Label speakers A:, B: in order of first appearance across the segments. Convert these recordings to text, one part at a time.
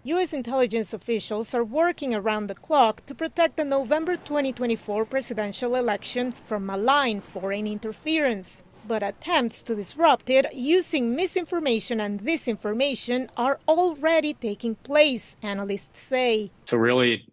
A: U.S. intelligence officials are working around the clock to protect the November 2024 presidential election from malign foreign interference. But attempts to disrupt it using misinformation and disinformation are already taking place, analysts say.
B: To really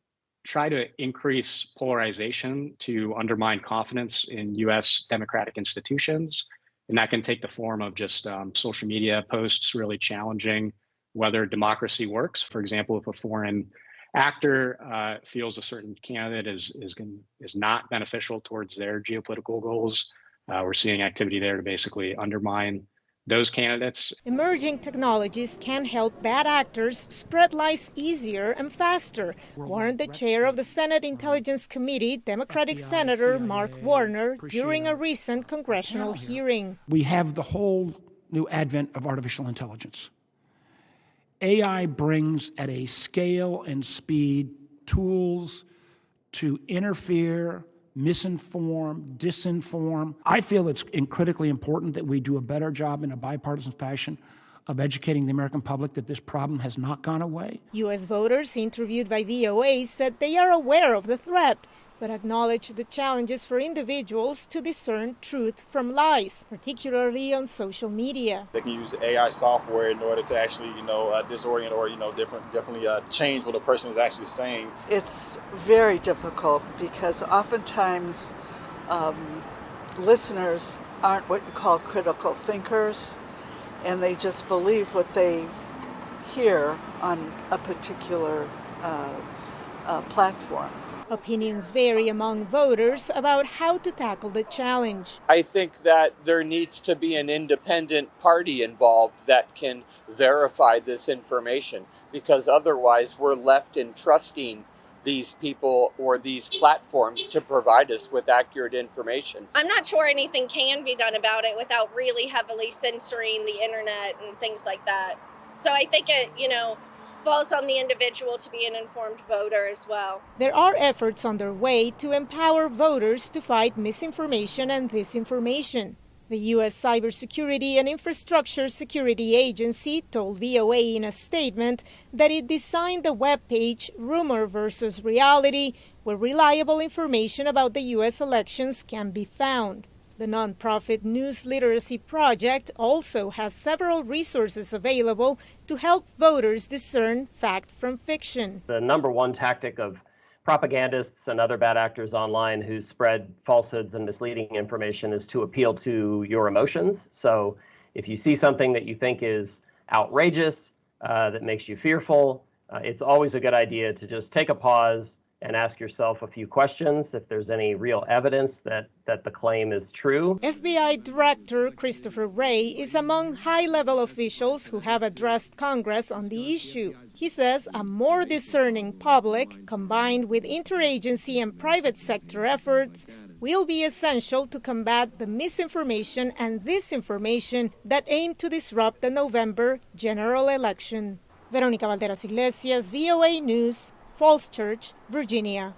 B: try to increase polarization, to undermine confidence in U.S. democratic institutions. And that can take the form of just social media posts really challenging whether democracy works. For example, if a foreign actor feels a certain candidate is not beneficial towards their geopolitical goals, we're seeing activity there to basically undermine those candidates.
A: Emerging technologies can help bad actors spread lies easier and faster, warned the chair of the Senate Intelligence Committee, Democratic Senator Mark Warner, during a recent congressional hearing.
C: We have the whole new advent of artificial intelligence. AI brings at a scale and speed tools to interfere, misinform, disinform. I feel it's critically important that we do a better job in a bipartisan fashion of educating the American public that this problem has not gone away.
A: U.S. voters interviewed by VOA said they are aware of the threat, but acknowledged the challenges for individuals to discern truth from lies, particularly on social media.
D: They can use AI software in order to actually, disorient or, definitely change what a person is actually saying.
E: It's very difficult because oftentimes listeners aren't what you call critical thinkers, and they just believe what they hear on a particular platform.
A: Opinions vary among voters about how to tackle the challenge.
F: I think that there needs to be an independent party involved that can verify this information, because otherwise we're left in trusting these people or these platforms to provide us with accurate information.
G: I'm not sure anything can be done about it without really heavily censoring the internet and things like that. So I think it, falls on the individual to be an informed voter as well.
A: There are efforts underway to empower voters to fight misinformation and disinformation. The U.S. Cybersecurity and Infrastructure Security Agency told VOA in a statement that it designed the webpage Rumor versus Reality, where reliable information about the U.S. elections can be found. The nonprofit News Literacy Project also has several resources available to help voters discern fact from fiction.
H: The number one tactic of propagandists and other bad actors online who spread falsehoods and misleading information is to appeal to your emotions. So if you see something that you think is outrageous, that makes you fearful, it's always a good idea to just take a pause and ask yourself a few questions if there's any real evidence that the claim is true.
A: FBI Director Christopher Wray is among high-level officials who have addressed Congress on the issue. He says a more discerning public, combined with interagency and private sector efforts, will be essential to combat the misinformation and disinformation that aim to disrupt the November general election. Verónica Valderas Iglesias, VOA News, Falls Church, Virginia.